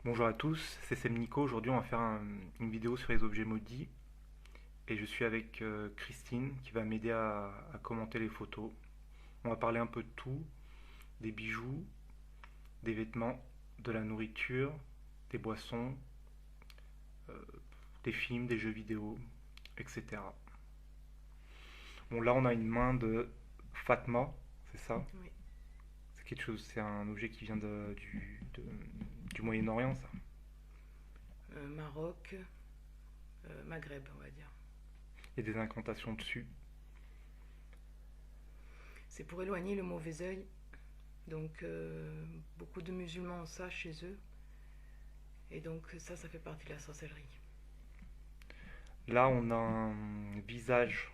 Bonjour à tous, c'est Sam Nico. Aujourd'hui, on va faire une vidéo sur les objets maudits. Et je suis avec Christine qui va m'aider à commenter les photos. On va parler un peu de tout, des bijoux, des vêtements, de la nourriture, des boissons, euh, des films, des jeux vidéo, etc. Bon, là, on a une main de Fatma, c'est ça? Oui. C'est quelque chose, c'est un objet qui vient du Moyen-Orient, ça. Maroc, Maghreb, on va dire. Il y a des incantations dessus. C'est pour éloigner le mauvais œil. Donc, beaucoup de musulmans ont ça chez eux. Et donc, ça fait partie de la sorcellerie. Là, on a un visage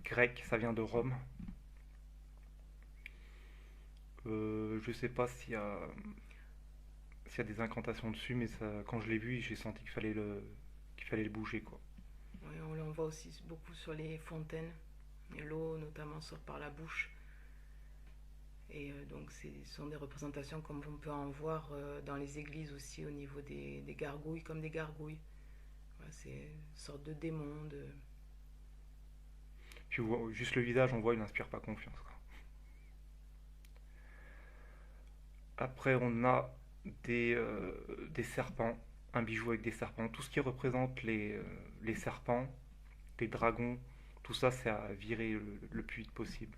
grec, ça vient de Rome. Je sais pas s'il y a des incantations dessus, mais ça, quand je l'ai vu, j'ai senti qu'il fallait le bouger, quoi. Oui, on en voit aussi beaucoup sur les fontaines. Et l'eau, notamment, sort par la bouche. Et donc, ce sont des représentations comme on peut en voir dans les églises aussi, au niveau des gargouilles, comme des gargouilles. Voilà, c'est une sorte de démon. Puis juste le visage, on voit, il n'inspire pas confiance, quoi. Après, on a des serpents, un bijou avec des serpents. Tout ce qui représente les serpents, les dragons, tout ça, c'est à virer le plus vite possible.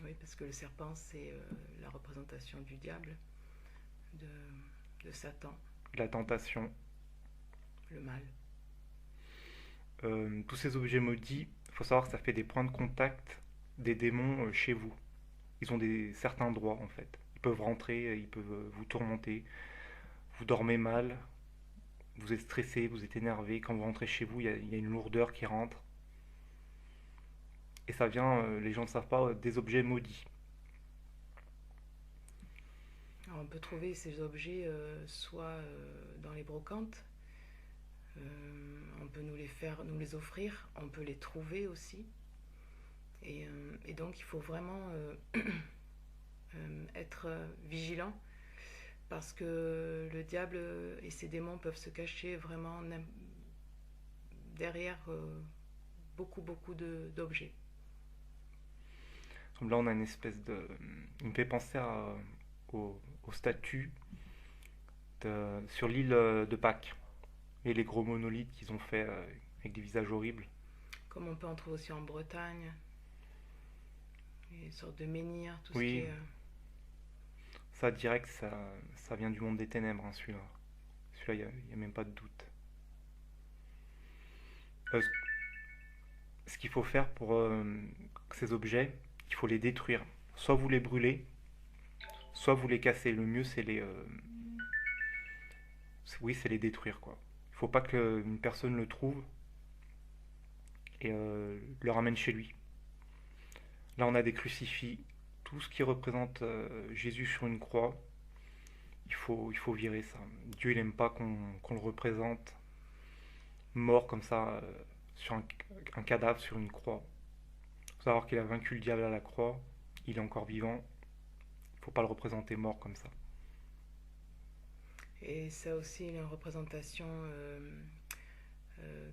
Oui, parce que le serpent, c'est la représentation du diable, de, de Satan, La tentation. le mal. Tous ces objets maudits, il faut savoir que ça fait des points de contact des démons chez vous. Ils ont certains droits en fait. Ils peuvent rentrer, ils peuvent vous tourmenter. Vous dormez mal, vous êtes stressé, vous êtes énervé. Quand vous rentrez chez vous, il y a une lourdeur qui rentre. Et ça vient, les gens ne savent pas, des objets maudits. Alors, on peut trouver ces objets soit dans les brocantes, on peut nous les faire, nous les offrir, on peut les trouver aussi. Et donc il faut vraiment être vigilant parce que le diable et ses démons peuvent se cacher vraiment derrière beaucoup d'objets. Comme là, on a une espèce de. Il me fait penser aux statues sur l'île de Pâques. Et les gros monolithes qu'ils ont fait avec des visages horribles. Comme on peut en trouver aussi en Bretagne, une sorte de menhir, tout ce qui Oui, est. ça direct, ça vient du monde des ténèbres, hein, celui-là. Celui-là, il n'y a même pas de doute. Euh, Ce qu'il faut faire pour ces objets, il faut les détruire. Soit vous les brûlez, soit vous les cassez. Le mieux, oui, c'est les détruire, quoi. Il faut pas qu'une personne le trouve et le ramène chez lui. Là, on a des crucifix. Tout ce qui représente Jésus sur une croix, il faut virer ça. Dieu, il aime pas qu'on le représente mort comme ça sur un cadavre sur une croix. Il faut savoir qu'il a vaincu le diable à la croix. Il est encore vivant. Il faut pas le représenter mort comme ça. Et ça aussi, une représentation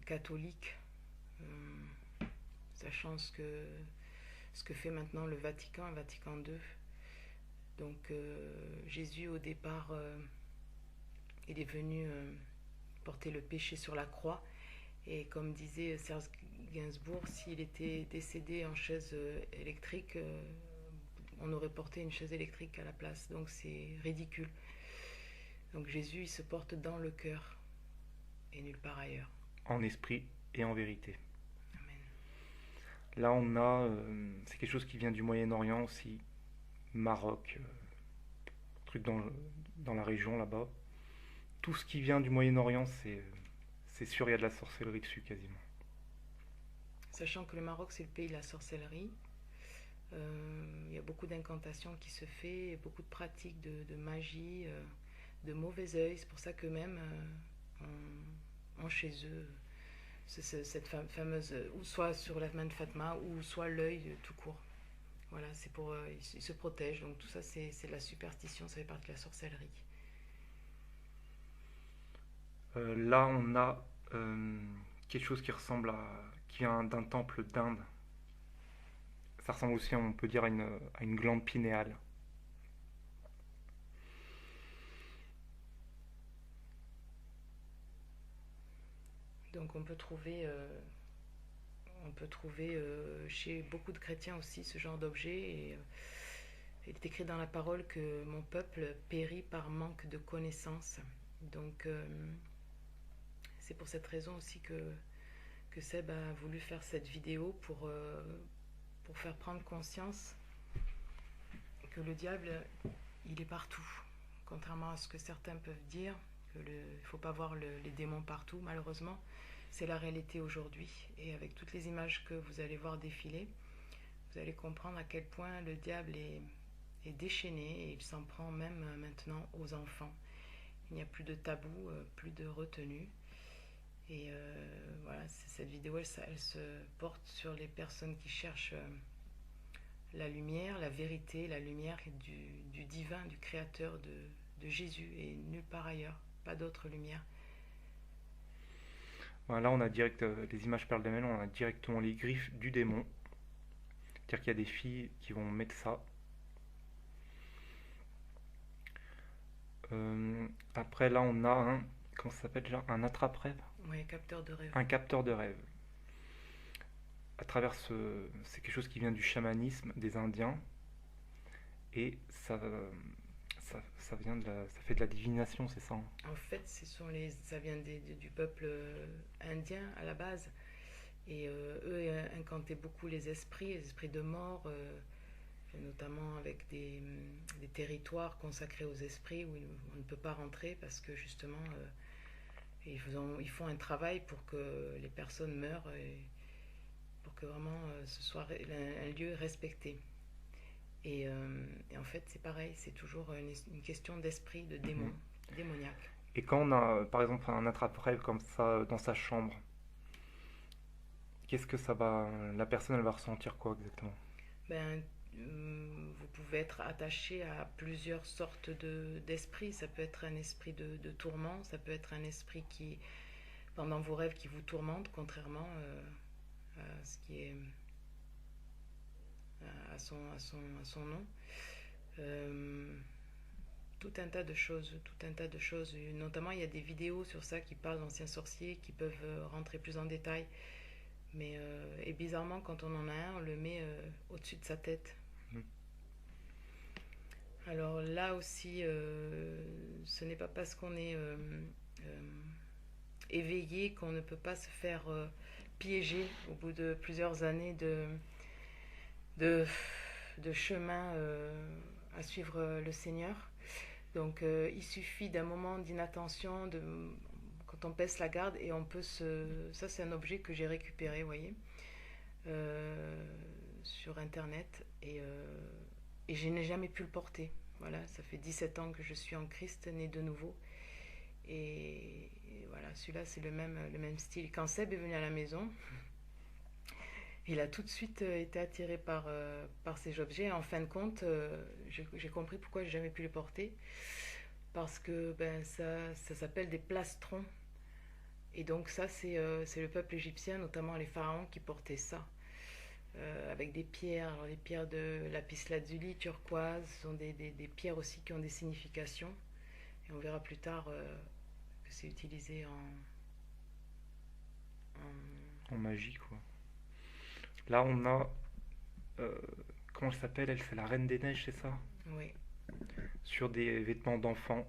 catholique, euh, sachant ce que fait maintenant le Vatican II. Donc Jésus, au départ, il est venu porter le péché sur la croix. Et comme disait Serge Gainsbourg, s'il était décédé en chaise électrique, on aurait porté une chaise électrique à la place. Donc c'est ridicule. Donc Jésus, il se porte dans le cœur et nulle part ailleurs. En esprit et en vérité. Amen. Là, on a. C'est quelque chose qui vient du Moyen-Orient aussi. Maroc, truc dans la région là-bas. Tout ce qui vient du Moyen-Orient, c'est sûr, il y a de la sorcellerie dessus quasiment. Sachant que le Maroc, c'est le pays de la sorcellerie, il y a beaucoup d'incantations qui se fait, beaucoup de pratiques de magie, de mauvais œil. C'est pour ça que même ont chez eux cette fameuse, ou soit sur la main de Fatma, ou soit l'œil tout court. Voilà, c'est pour ils se protègent. Donc tout ça, c'est de la superstition, ça fait partie de la sorcellerie. Là, on a quelque chose qui ressemble qui vient d'un temple d'Inde. Ça ressemble aussi, on peut dire, à une glande pinéale. Donc on peut trouver chez beaucoup de chrétiens aussi ce genre d'objet. Et il est écrit dans la parole que mon peuple périt par manque de connaissances. Donc c'est pour cette raison aussi que Seb a voulu faire cette vidéo pour faire prendre conscience que le diable, il est partout. Contrairement à ce que certains peuvent dire, il ne faut pas voir les démons partout, malheureusement. C'est la réalité aujourd'hui. Et avec toutes les images que vous allez voir défiler, vous allez comprendre à quel point le diable est déchaîné et il s'en prend même maintenant aux enfants. Il n'y a plus de tabou, plus de retenue. Et voilà, cette vidéo, elle se porte sur les personnes qui cherchent la lumière, la vérité, la lumière du divin, du créateur de Jésus et nulle part ailleurs, pas d'autre lumière. Voilà, là, on a direct les images perles d'Amel, on a directement les griffes du démon. C'est-à-dire qu'il y a des filles qui vont mettre ça. Après, là, on a comment ça s'appelle déjà? Un attrape-rêve? Oui, capteur de rêve. Un capteur de rêve. À travers c'est quelque chose qui vient du chamanisme des Indiens. Et ça vient ça fait de la divination, c'est ça, hein? En fait, ça vient du peuple indien à la base. Et eux incantaient beaucoup les esprits de mort, notamment avec des territoires consacrés aux esprits où on ne peut pas rentrer parce que justement ils font un travail pour que les personnes meurent et pour que vraiment ce soit un lieu respecté. Et en fait, c'est pareil, c'est toujours une question d'esprit, de démon, démoniaque. Et quand on a, par exemple, un attrape-rêve comme ça dans sa chambre, qu'est-ce que ça va, la personne, elle va ressentir quoi exactement? Ben, vous pouvez être attaché à plusieurs sortes d'esprits. Ça peut être un esprit de tourment, ça peut être un esprit qui, pendant vos rêves, qui vous tourmente, contrairement à ce qui est à son nom. Tout un tas de choses, tout un tas de choses. Notamment, il y a des vidéos sur ça qui parlent d'anciens sorciers qui peuvent rentrer plus en détail. Mais et bizarrement, quand on en a un, on le met au-dessus de sa tête. Mm. Alors là aussi, ce n'est pas parce qu'on est éveillé qu'on ne peut pas se faire piéger au bout de plusieurs années de, de chemin à suivre le Seigneur. Donc il suffit d'un moment d'inattention, quand on baisse la garde et on peut Ça, c'est un objet que j'ai récupéré, vous voyez, sur Internet. Et je n'ai jamais pu le porter. Voilà, ça fait 17 ans que je suis en Christ, né de nouveau. Et voilà, celui-là, c'est le même style. Quand Seb est venu à la maison, il a tout de suite été attiré par ces objets. En fin de compte, j'ai compris pourquoi j'ai jamais pu les porter. Parce que ça s'appelle des plastrons. Et donc ça, c'est le peuple égyptien, notamment les pharaons, qui portaient ça. Avec des pierres, alors les pierres de lapis-lazuli, turquoise, ce sont des pierres aussi qui ont des significations. Et on verra plus tard que c'est utilisé En magie, quoi. Là, on a, euh, comment elle s'appelle? Elle, c'est la Reine des Neiges, c'est ça? Oui. Sur des vêtements d'enfants.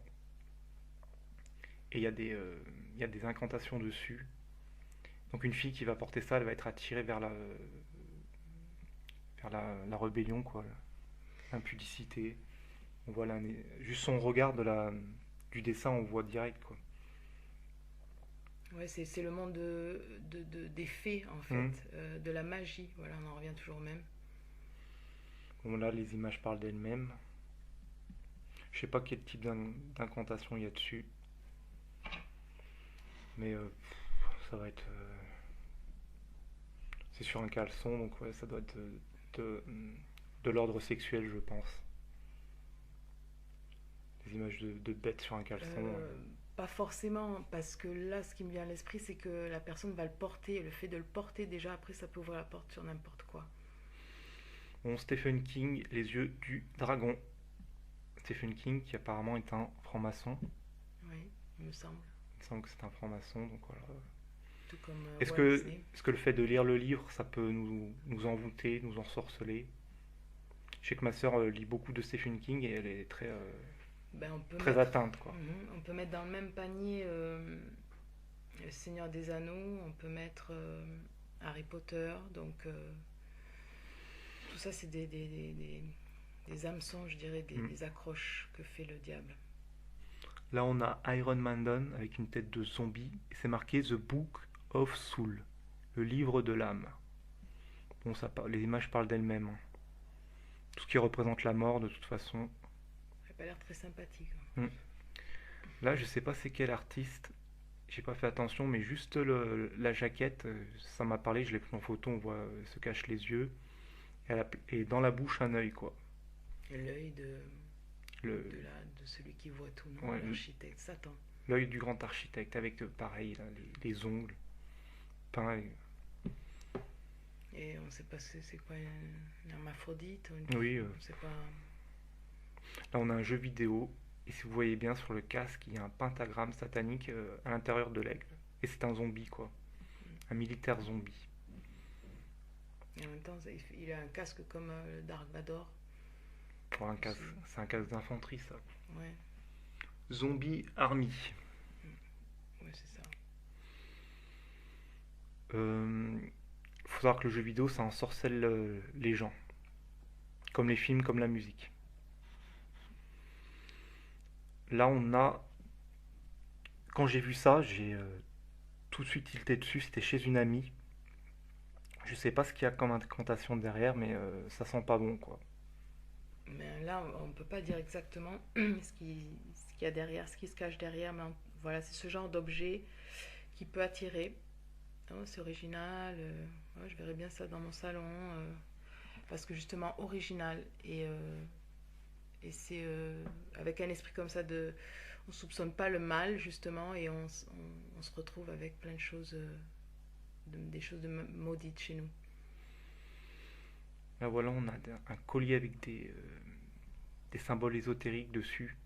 Et il y a des incantations dessus. Donc une fille qui va porter ça, elle va être attirée vers la rébellion, quoi, l'impudicité. On voit juste son regard du dessin, on voit direct, quoi. Ouais, c'est le monde des fées, en fait, Mhm. de la magie. Voilà, on en revient toujours au même. Bon, là, les images parlent d'elles-mêmes. Je sais pas quel type d'incantation il y a dessus, mais ça va être. C'est sur un caleçon, donc ouais, ça doit être de, de l'ordre sexuel, je pense. Des images de bêtes sur un caleçon. Euh, pas forcément, parce que là, ce qui me vient à l'esprit, c'est que la personne va le porter, et le fait de le porter, déjà, après, ça peut ouvrir la porte sur n'importe quoi. Bon, Stephen King, Les yeux du dragon. Stephen King, qui apparemment est un franc-maçon. Oui, il me semble. Il me semble que c'est un franc-maçon, donc voilà. Tout comme Est-ce Walt que, Disney. est-ce que le fait de lire le livre, ça peut nous envoûter, nous ensorceler? Je sais que ma sœur lit beaucoup de Stephen King et elle est Ben, on peut très mettre, atteinte, quoi. on peut mettre dans le même panier Le Seigneur des Anneaux, on peut mettre Harry Potter, donc tout ça, c'est des hameçons, je dirais, Mm. des accroches que fait le diable. Là, on a Iron Maiden avec une tête de zombie et c'est marqué The Book of Soul, le livre de l'âme. Bon, les images parlent d'elles-mêmes, hein. Tout ce qui représente la mort, de toute façon. Ça n'a pas l'air très sympathique. Mm. Là, je sais pas c'est quel artiste, j'ai pas fait attention, mais juste la jaquette, ça m'a parlé, je l'ai pris en photo, on voit, elle se cache les yeux, et dans la bouche un œil, quoi. L'œil Le, de celui qui voit tout, non? ouais, L'architecte, Satan. l'œil du grand architecte, avec pareil, là, les ongles peints. Et on ne sait pas c'est quoi, un hermaphrodite, Oui, on sait pas. là on a un jeu vidéo, et si vous voyez bien sur le casque, il y a un pentagramme satanique à l'intérieur de l'aigle. Et c'est un zombie, quoi. Un militaire zombie. Et en même temps, il a un casque comme le Dark Vador. Pour c'est un casque d'infanterie, ça. Ouais, Zombie Army. ouais, c'est ça. Faut savoir que le jeu vidéo, ça ensorcelle les gens. Comme les films, comme la musique. Là, on a. Quand j'ai vu ça, j'ai tout de suite tilté dessus. C'était chez une amie. Je sais pas ce qu'il y a comme incantation derrière, mais ça sent pas bon, quoi. Mais là, on ne peut pas dire exactement ce qu'il y a derrière, ce qui se cache derrière, mais voilà, c'est ce genre d'objet qui peut attirer. Oh, c'est original, ouais, je verrais bien ça dans mon salon, parce que justement, original, et c'est avec un esprit comme ça on soupçonne pas le mal, justement, et on se retrouve avec plein de choses, des choses maudites chez nous. Là, voilà, on a un collier avec des symboles ésotériques dessus.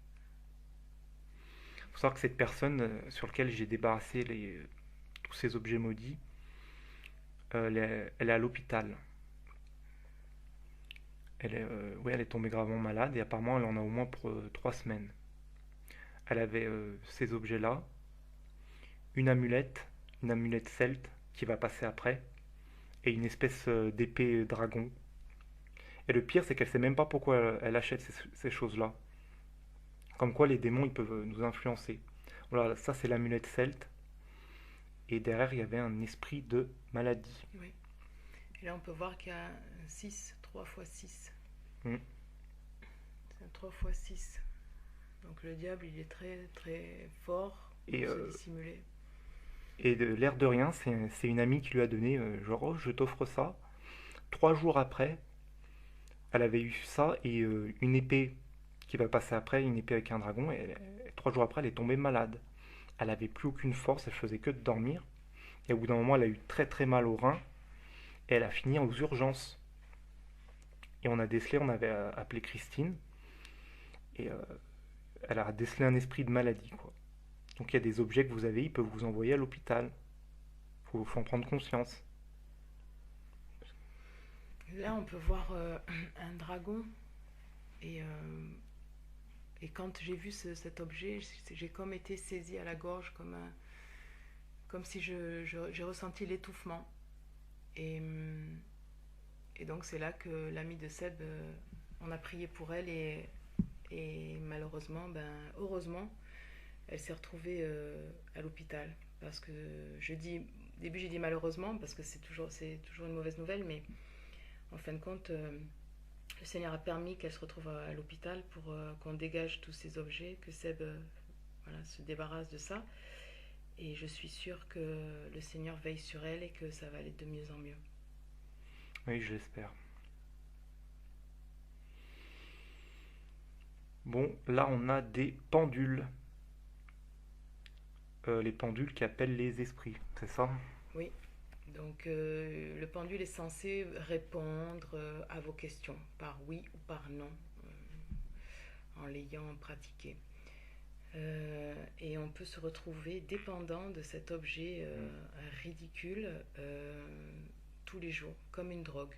Faut savoir que cette personne sur laquelle j'ai débarrassé tous ces objets maudits, elle est à l'hôpital. Ouais, elle est tombée gravement malade et apparemment elle en a au moins pour 3 semaines. Elle avait ces objets-là, une amulette celte qui va passer après, et une espèce d'épée dragon. Et le pire, c'est qu'elle sait même pas pourquoi elle achète ces choses-là. Comme quoi les démons, ils peuvent nous influencer. Voilà, ça c'est l'amulette celte. Et derrière, il y avait un esprit de maladie. Oui. Et là, on peut voir qu'il y a un 6, 3 x 6. Mm. C'est un 3 x 6. Donc le diable, il est très très fort pour Et, se dissimuler. et de l'air de rien, c'est une amie qui lui a donné, genre, oh, je t'offre ça. 3 jours après, elle avait eu ça et une épée qui va passer après, une épée avec un dragon. Et 3 jours après, elle est tombée malade. Elle avait plus aucune force, elle faisait que de dormir. Et au bout d'un moment, elle a eu très très mal au rein. Et elle a fini aux urgences. Et on a décelé, on avait appelé Christine. Et elle a décelé un esprit de maladie, quoi. Donc il y a des objets que vous avez, ils peuvent vous envoyer à l'hôpital. Faut en prendre conscience. Là, on peut voir un dragon. Et, euh, et quand j'ai vu cet objet, j'ai comme été saisie à la gorge, comme si j'ai ressenti l'étouffement. Et, et donc c'est là que l'ami de Seb, on a prié pour elle et malheureusement, heureusement, elle s'est retrouvée à l'hôpital. Parce que au début j'ai dit malheureusement parce que c'est toujours une mauvaise nouvelle, mais en fin de compte, le Seigneur a permis qu'elle se retrouve à l'hôpital pour qu'on dégage tous ces objets, que Seb voilà, se débarrasse de ça. Et je suis sûre que le Seigneur veille sur elle et que ça va aller de mieux en mieux. Oui, je l'espère. Bon, là on a des pendules. les pendules qui appellent les esprits, c'est ça? Oui. Donc le pendule est censé répondre à vos questions par oui ou par non en l'ayant pratiqué. Et on peut se retrouver dépendant de cet objet ridicule tous les jours, comme une drogue.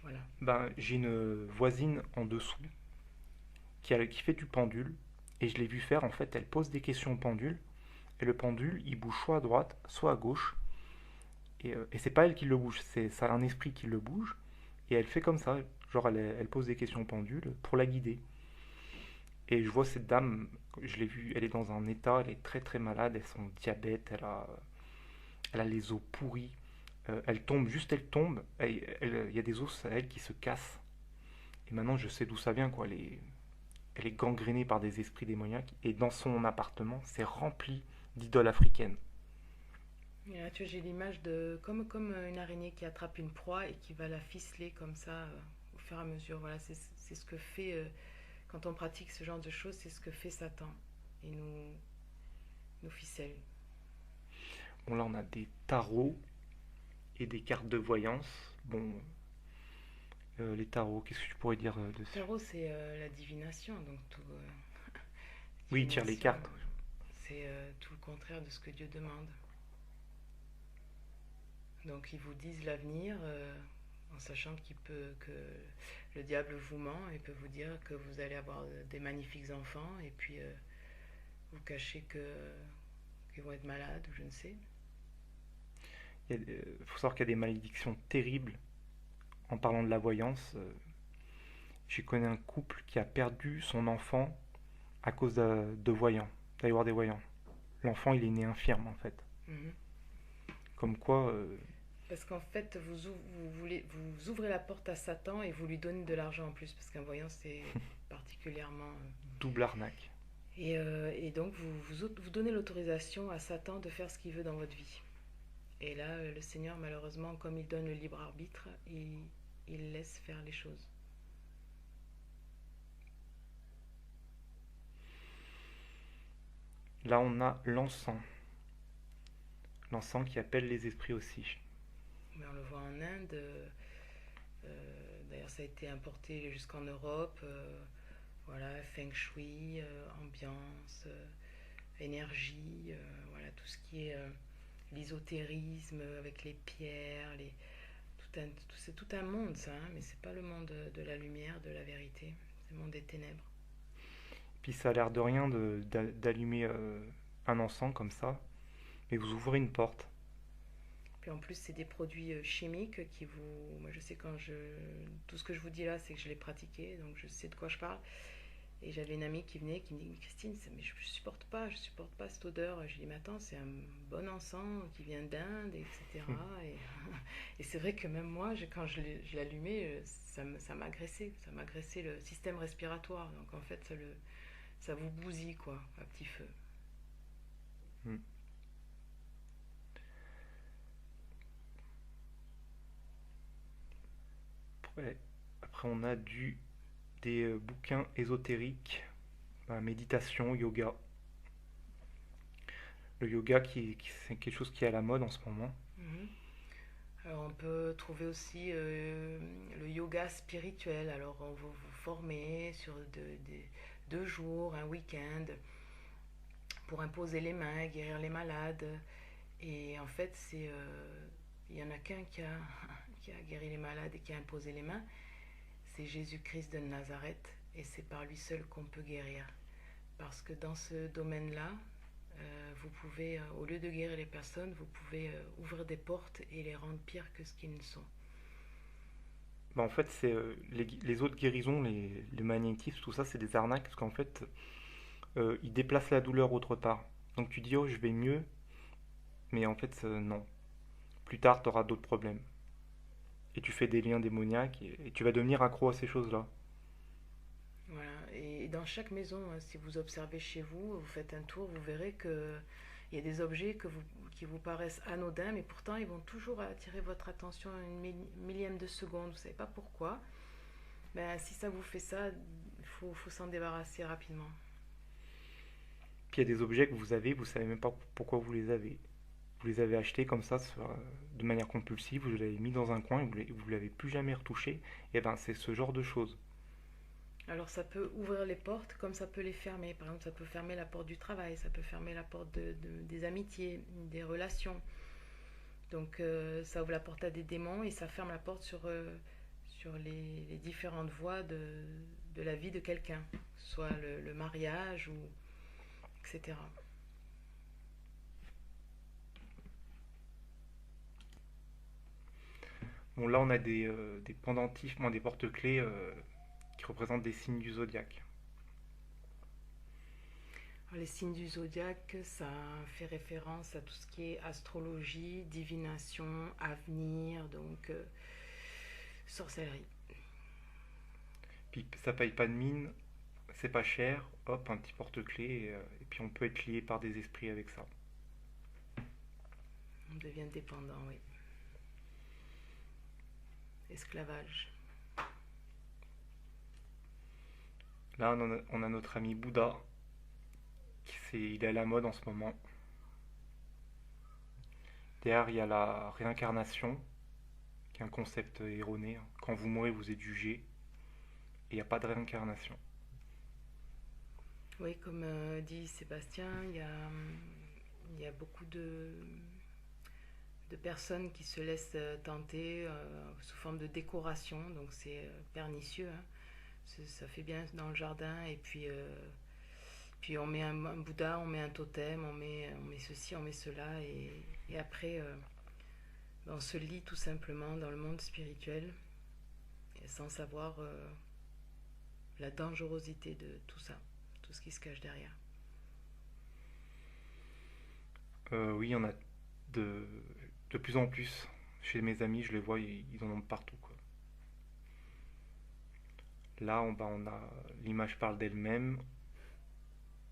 Voilà. Ben, j'ai une voisine en dessous qui fait du pendule, et je l'ai vu faire, en fait, elle pose des questions au pendule, et le pendule, il bouge soit à droite, soit à gauche, et c'est pas elle qui le bouge, c'est un esprit qui le bouge, et elle fait comme ça, genre elle pose des questions au pendule pour la guider. Et je vois cette dame, je l'ai vue, elle est dans un état, elle est très très malade, elle a son diabète, elle a les os pourris, elle tombe, juste elle tombe, il y a des os à elle qui se cassent. Et maintenant je sais d'où ça vient, quoi. Elle est gangrénée par des esprits démoniaques, et dans son appartement, c'est rempli d'idoles africaines. Et là, tu vois, j'ai l'image de comme une araignée qui attrape une proie et qui va la ficeler comme ça au fur et à mesure. Voilà, c'est ce que fait quand on pratique ce genre de choses, c'est ce que fait Satan. Il nous ficelle. Bon, là on a des tarots et des cartes de voyance. Bon, les tarots, qu'est-ce que tu pourrais dire dessus? Tarot, c'est la divination, donc tout, Oui, il tire les divination, cartes. c'est tout le contraire de ce que Dieu demande. Donc ils vous disent l'avenir en sachant que le diable vous ment et peut vous dire que vous allez avoir des magnifiques enfants et puis vous cachez qu'ils vont être malades ou je ne sais. Il faut savoir qu'il y a des malédictions terribles en parlant de la voyance. J'ai connu un couple qui a perdu son enfant à cause de voyants, d'aller voir des voyants. L'enfant, il est né infirme en fait. Mhm. Comme quoi, Parce qu'en fait, vous ouvrez la porte à Satan et vous lui donnez de l'argent en plus, parce qu'un voyant, c'est particulièrement... double arnaque. Et donc, vous donnez l'autorisation à Satan de faire ce qu'il veut dans votre vie. Et là, le Seigneur, malheureusement, comme il donne le libre arbitre, il laisse faire les choses. Là, on a l'encens. L'encens qui appelle les esprits aussi. Mais on le voit en Inde, d'ailleurs ça a été importé jusqu'en Europe, voilà, feng shui, ambiance, énergie, voilà, tout ce qui est l'ésotérisme avec les pierres, c'est tout un monde ça, hein, mais c'est pas le monde de la lumière, de la vérité, c'est le monde des ténèbres. Puis ça a l'air de rien d'allumer un encens comme ça, mais vous ouvrez une porte. Puis en plus, c'est des produits chimiques qui vous. Moi, je sais tout ce que je vous dis là, c'est que je l'ai pratiqué, donc je sais de quoi je parle. Et j'avais une amie qui venait, qui me dit Christine, mais je supporte pas cette odeur. Je lui dis mais attends, c'est un bon encens qui vient d'Inde, etc. Et, et c'est vrai que même moi, quand je l'allumais, ça m'agressait. Ça m'agressait le système respiratoire. Donc en fait, ça vous bousille, quoi, à petit feu. Hmm. Après, on a des bouquins ésotériques, méditation, yoga. Le yoga, c'est quelque chose qui est à la mode en ce moment. Mhm. Alors on peut trouver aussi le yoga spirituel. Alors on va vous former sur 2 jours, un week-end, pour imposer les mains, guérir les malades. Et en fait, il y en a qu'un qui a guéri les malades et qui a imposé les mains. C'est Jésus-Christ de Nazareth. Et c'est par lui seul qu'on peut guérir. Parce que dans ce domaine-là, vous pouvez, au lieu de guérir les personnes, vous pouvez ouvrir des portes et les rendre pires que ce qu'ils ne sont. Bah, en fait, c'est les autres guérisons, les magnétismes, tout ça, c'est des arnaques parce qu'en fait, ils déplacent la douleur autre part. Donc tu dis, oh, je vais mieux, mais en fait, non. Plus tard, tu auras d'autres problèmes. Et tu fais des liens démoniaques et tu vas devenir accro à ces choses-là. Voilà. Et dans chaque maison, si vous observez chez vous, vous faites un tour, vous verrez que il y a des objets qui vous paraissent anodins, mais pourtant ils vont toujours attirer votre attention une millième de seconde. Vous ne savez pas pourquoi. Ben, si ça vous fait ça, faut s'en débarrasser rapidement. Puis il y a des objets que vous avez, vous savez même pas pourquoi vous les avez. Vous les avez achetés comme ça, de manière compulsive, vous l'avez mis dans un coin et vous ne l'avez plus jamais retouché. Et ben c'est ce genre de choses. Alors ça peut ouvrir les portes comme ça peut les fermer. Par exemple, ça peut fermer la porte du travail, ça peut fermer la porte des amitiés, des relations. Donc ça ouvre la porte à des démons et ça ferme la porte sur les différentes voies de la vie de quelqu'un, soit le mariage ou etc. Bon, là, on a des pendentifs, des porte-clés qui représentent des signes du zodiaque. Alors, les signes du zodiaque, ça fait référence à tout ce qui est astrologie, divination, avenir, donc sorcellerie. Puis ça paye pas de mine, c'est pas cher, hop, un petit porte-clés, et puis on peut être lié par des esprits avec ça. On devient dépendant, oui. Esclavage. Là, on a notre ami Bouddha, il est à la mode en ce moment. Derrière, il y a la réincarnation, qui est un concept erroné. Quand vous mourrez, vous êtes jugé, et il n'y a pas de réincarnation. Oui, comme dit Sébastien, il y a beaucoup de personnes qui se laissent tenter sous forme de décoration, donc c'est pernicieux, hein. Ça fait bien dans le jardin, et puis on met un Bouddha, on met un totem, on met ceci, on met cela, et après on se lie tout simplement dans le monde spirituel, sans savoir la dangerosité de tout ça, tout ce qui se cache derrière. Oui, il y en a de, de plus en plus. Chez mes amis, je les vois, ils en ont de partout, quoi. Là, on a l'image parle d'elle-même.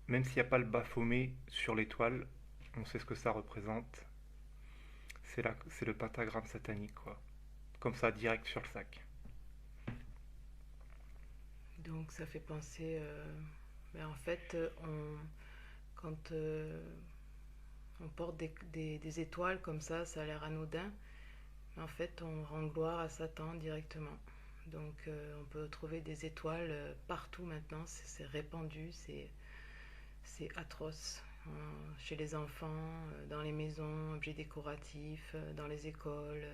Même s'il n'y a pas le Baphomet sur l'étoile, on sait ce que ça représente. C'est le pentagramme satanique, quoi. Comme ça, direct sur le sac. Donc ça fait penser, ben en fait, quand on porte des étoiles comme ça a l'air anodin, mais en fait on rend gloire à Satan directement. Donc on peut trouver des étoiles partout maintenant, c'est répandu, c'est atroce. Chez les enfants, dans les maisons, objets décoratifs, dans les écoles.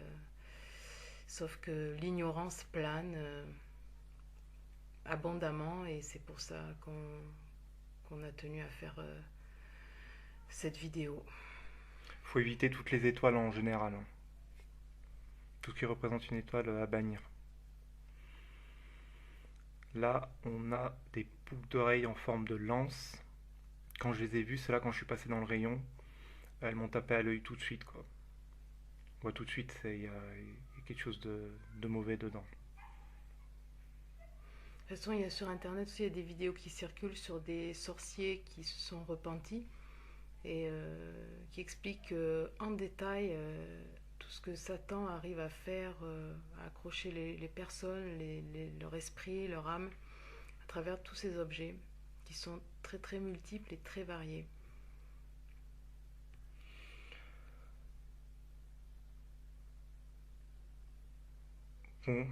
Sauf que l'ignorance plane abondamment, et c'est pour ça qu'on a tenu à faire cette vidéo. Faut éviter toutes les étoiles en général, hein. Tout ce qui représente une étoile à bannir. Là, on a des boucles d'oreilles en forme de lance. Quand je les ai vues, c'est là quand je suis passé dans le rayon, elles m'ont tapé à l'œil tout de suite, quoi. On voit tout de suite, il y a quelque chose de mauvais dedans. De toute façon, il y a sur internet aussi, il y a des vidéos qui circulent sur des sorciers qui se sont repentis et qui expliquent en détail tout ce que Satan arrive à faire, à accrocher les personnes, leur esprit, leur âme, à travers tous ces objets qui sont très très multiples et très variés. Bon,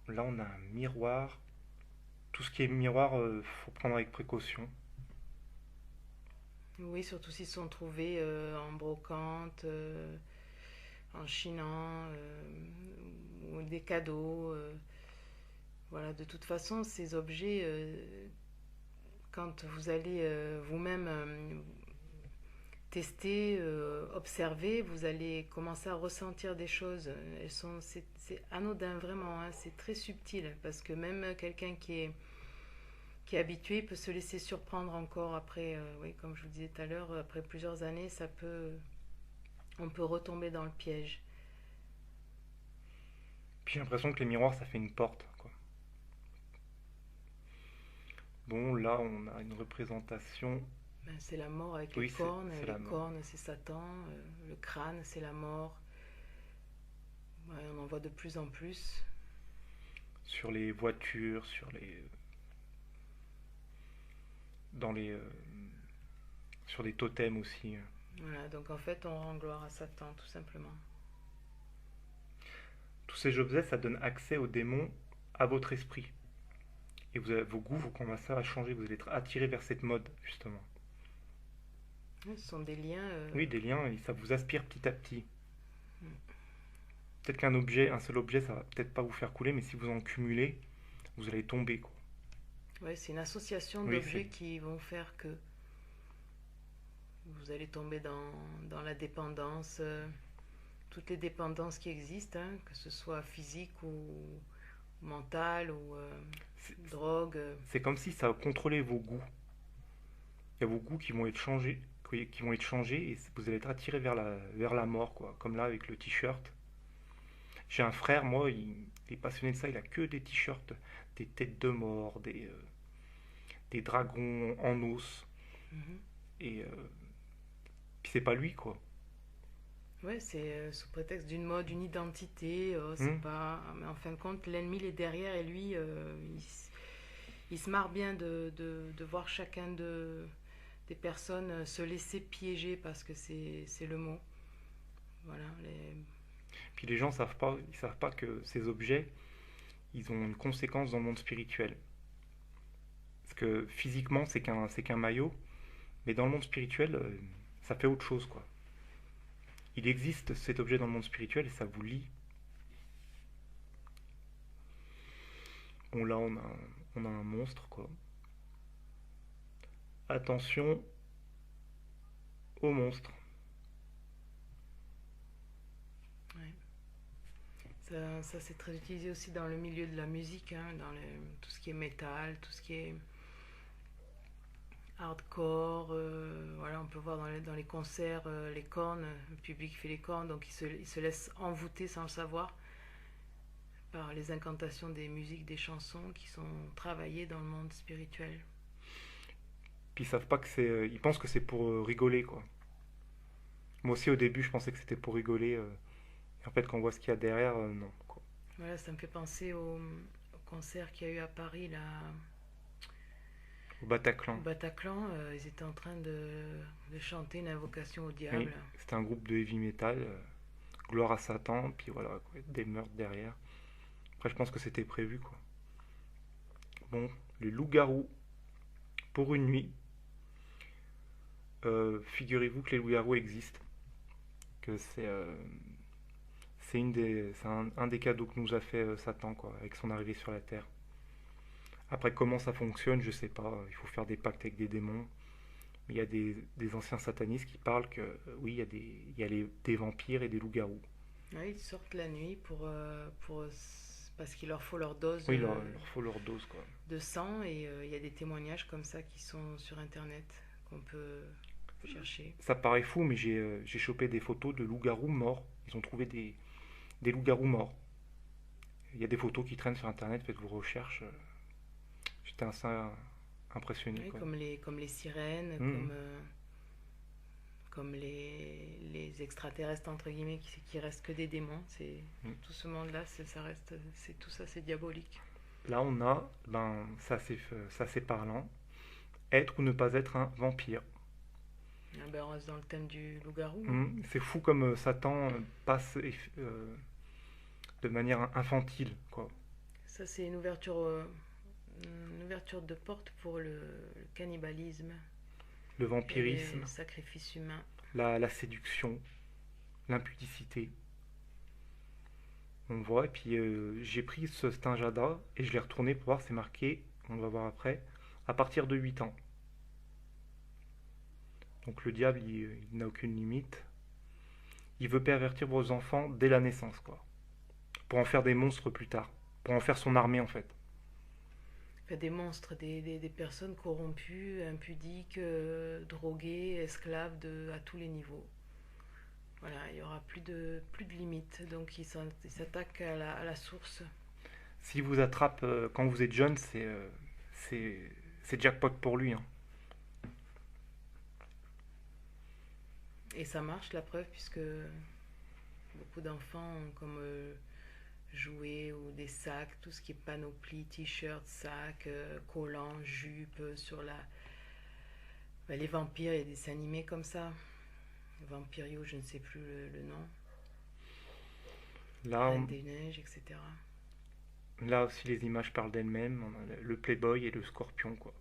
là on a un miroir. Tout ce qui est miroir, faut prendre avec précaution. Oui, surtout s'ils sont trouvés en brocante, en chinant, ou des cadeaux. Voilà, de toute façon, ces objets, quand vous allez vous-même tester, observer, vous allez commencer à ressentir des choses. C'est anodin vraiment, hein, c'est très subtil, parce que même quelqu'un qui est habitué peut se laisser surprendre encore après, oui, comme je vous disais tout à l'heure, après plusieurs années, on peut retomber dans le piège. Puis j'ai l'impression que les miroirs, ça fait une porte, quoi. Bon, là on a une représentation. Ben, c'est la mort avec les Oui, cornes. c'est Les la mort. cornes, c'est Satan. Le crâne, c'est la mort. Ouais, on en voit de plus en plus. Sur les voitures, dans les sur des totems aussi. Voilà, donc en fait, on rend gloire à Satan, tout simplement. Tous ces objets, ça donne accès aux démons à votre esprit. Et vos goûts vont commencer à changer, vous allez être attiré vers cette mode, justement. Oui, ce sont des liens. Oui, des liens, et ça vous aspire petit à petit. Peut-être qu'un objet, un seul objet, ça va peut-être pas vous faire couler, mais si vous en cumulez, vous allez tomber, quoi. Ouais, c'est une association Oui, c'est... d'objets qui vont faire que vous allez tomber dans la dépendance, toutes les dépendances qui existent, hein, que ce soit physique ou mentale ou c'est- drogue. c'est comme si ça contrôlait vos goûts. Il y a vos goûts qui vont être changés, qui vont être changés, et vous allez être attiré vers la mort, quoi. Comme là, avec le t-shirt. J'ai un frère, moi, il est passionné de ça, il a que des t-shirts, des têtes de mort, des dragons en os. Mhm. Et puis c'est pas lui, quoi. Ouais, c'est sous prétexte d'une mode, d'une identité, c'est Hmm. pas. Mais en fin de compte, l'ennemi il est derrière et lui, il se marre bien de voir chacun des personnes se laisser piéger parce que c'est le mot. Voilà, Puis les gens ils savent pas que ces objets, ils ont une conséquence dans le monde spirituel. Parce que physiquement, c'est qu'un maillot, mais dans le monde spirituel, ça fait autre chose, quoi. Il existe cet objet dans le monde spirituel et ça vous lie. Bon, là, on a un monstre, quoi. Attention au monstre. ouais. Ça c'est très utilisé aussi dans le milieu de la musique, hein, tout ce qui est métal, tout ce qui est hardcore. Voilà, on peut voir dans les concerts les cornes, le public fait les cornes, donc il se laisse envoûter sans le savoir par les incantations des musiques, des chansons qui sont travaillées dans le monde spirituel. Puis ils savent pas que c'est. Ils pensent que c'est pour rigoler, quoi. Moi aussi, au début, je pensais que c'était pour rigoler. Et en fait, quand on voit ce qu'il y a derrière, non, quoi. Voilà, ça me fait penser au concert qu'il y a eu à Paris, là, Au au Bataclan. Bataclan. Ils étaient en train de chanter une invocation au Oui, diable. c'était un groupe de heavy metal. Gloire à Satan, puis voilà, quoi, des meurtres derrière. Après, je pense que c'était prévu, quoi. Bon, les loups-garous, pour une nuit. Figurez-vous que les loups-garous existent. Que c'est un des cadeaux que nous a fait Satan, quoi, avec son arrivée sur la Terre. Après, comment ça fonctionne, je sais pas. Il faut faire des pactes avec des démons. Mais il y a des anciens satanistes qui parlent que, oui, il y a des vampires et des loups-garous. Ouais, ils sortent la nuit parce qu'il leur faut leur dose Oui, il leur faut leur dose, quoi. de sang et il y a des témoignages comme ça qui sont sur internet qu'on peut chercher. Ça paraît fou, mais j'ai chopé des photos de loups-garous morts. Ils ont trouvé des loups-garous morts. Il y a des photos qui traînent sur internet, faites vos recherches. J'étais assez impressionné, Ouais, quoi. comme les sirènes, Mhm. comme les extraterrestres entre guillemets qui restent que des démons. C'est Mhm. tout ce monde-là, ça reste, c'est tout ça, c'est diabolique. Là, on a, ben, ça c'est parlant, être ou ne pas être un vampire. Ah ben, on reste dans le thème du loup-garou, hein. C'est fou comme Satan passe de manière infantile, quoi. Ça, c'est une ouverture de porte pour le cannibalisme Le et les vampirisme, sacrifices humains. la séduction, l'impudicité. On voit, et puis j'ai pris cet injada et je l'ai retourné pour voir, c'est marqué, on va voir après, à partir de 8 ans. Donc le diable, il n'a aucune limite. Il veut pervertir vos enfants dès la naissance, quoi. Pour en faire des monstres plus tard. Pour en faire son armée, en fait. Enfin, des monstres, des personnes corrompues, impudiques, droguées, esclaves à tous les niveaux. Voilà, il n'y aura plus de limites. Donc il s'attaque à la source. S'il vous attrape quand vous êtes jeune, c'est, c'est jackpot pour lui, hein. Et ça marche, la preuve, puisque beaucoup d'enfants ont comme jouets ou des sacs, tout ce qui est panoplie, t-shirt, sac, collants, jupe, Bah, les vampires, il y a des dessins animés comme ça. Vampirio, je ne sais plus le nom. Là, Reine des Neiges, etc. là aussi, les images parlent d'elles-mêmes. On a le Playboy et le Scorpion, quoi.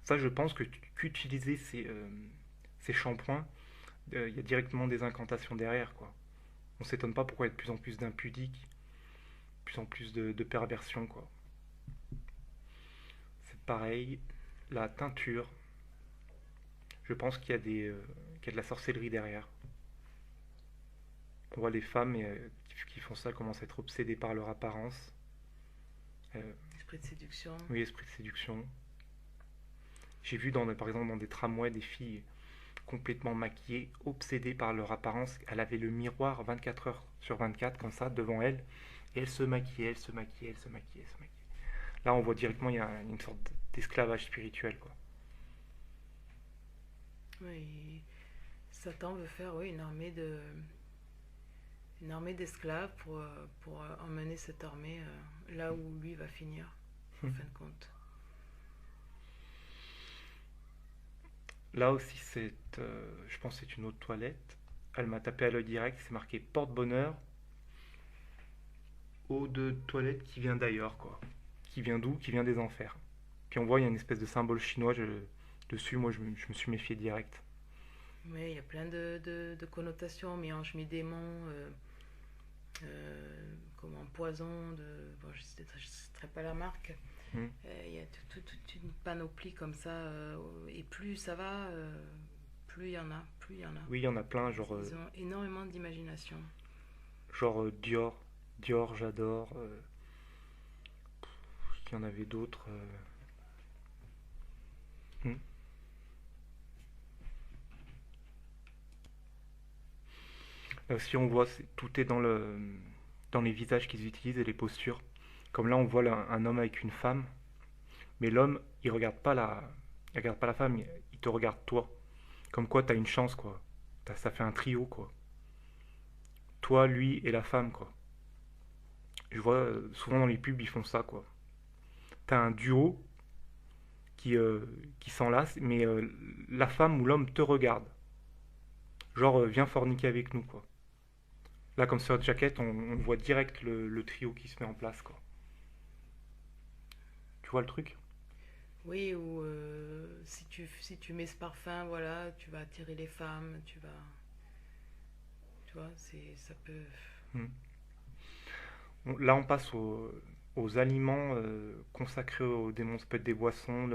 Ça, je pense que qu'utiliser ces shampoings, il y a directement des incantations derrière, quoi. On s'étonne pas pourquoi il y a de plus en plus d'impudiques, de plus en plus de perversion, quoi. C'est pareil, la teinture, je pense qu'il y a de la sorcellerie derrière. On voit les femmes qui font ça commencent à être obsédées par leur apparence. Euh, Esprit de séduction. oui, esprit de séduction. J'ai vu par exemple dans des tramways des filles complètement maquillées, obsédées par leur apparence. Elle avait le miroir 24 heures sur 24 comme ça devant elle. Et elle se maquillait, elle se maquillait, elle se maquillait, elle se maquillait. Là on voit directement il y a une sorte d'esclavage spirituel, quoi. Oui. Satan veut faire, oui, une armée d'esclaves pour emmener cette armée là où lui va finir, en fin de compte. Là aussi je pense que c'est une autre toilette. Elle m'a tapé à l'œil direct, c'est marqué porte-bonheur, eau de toilette qui vient d'ailleurs, quoi. Qui vient d'où? Qui vient des enfers. Puis on voit, il y a une espèce de symbole chinois dessus, moi je me suis méfié direct. Oui, il y a plein de connotations, mi-ange, mi-démon, comment, poison, bon, je ne citerai pas la marque. Hmm. Il y a toute une panoplie comme ça, et plus ça va, plus il y en a, plus il y en a. Oui, il y en a plein, Ils ont énormément d'imagination. Dior, Dior j'adore. Il y en avait d'autres. Hmm. Là aussi on voit, tout est dans les visages qu'ils utilisent et les postures. Comme là on voit un homme avec une femme, mais l'homme il regarde pas la femme, il te regarde toi. Comme quoi t'as une chance, quoi. Ça fait un trio, quoi. Toi, lui et la femme, quoi. Je vois souvent dans les pubs ils font ça, quoi. T'as un duo qui, euh, qui s'enlace, mais la femme ou l'homme te regarde. Genre, viens forniquer avec nous, quoi. Là, comme sur Jacket, on voit direct le trio qui se met en place, quoi. Tu vois le truc? Oui, ou si tu mets ce parfum, voilà, tu vas attirer les femmes, tu vois, ça peut. Hmm. Là, on passe aux aliments consacrés aux démons. Ça peut être des boissons,